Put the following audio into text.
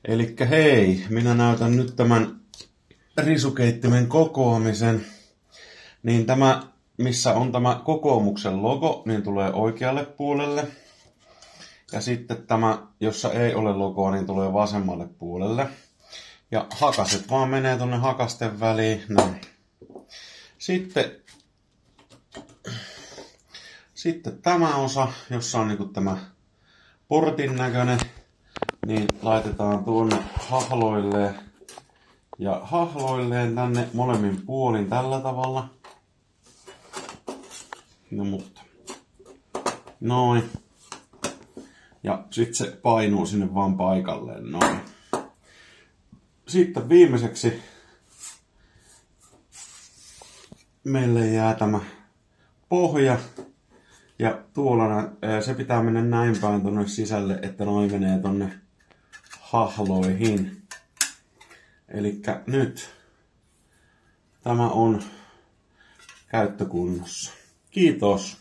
Elikkä hei, minä näytän nyt tämän risukeittimen kokoamisen. Niin tämä, missä on tämä kokoomuksen logo, niin tulee oikealle puolelle. Ja sitten tämä, jossa ei ole logoa, niin tulee vasemmalle puolelle. Ja hakaset vaan menee tonne hakasten väliin. Näin. Sitten tämä osa, jossa on niinku tämä portin näköinen, niin laitetaan tuonne hahloilleen ja hahloilleen tänne molemmin puolin tällä tavalla. No mutta. Noin. Ja sitten se painuu sinne vaan paikalleen. Noin. Sitten viimeiseksi meille jää tämä pohja. Ja tuolla se pitää mennä näin päin tonne sisälle, että noin menee tonne hahloihin. Elikkä nyt tämä on käyttökunnossa. Kiitos!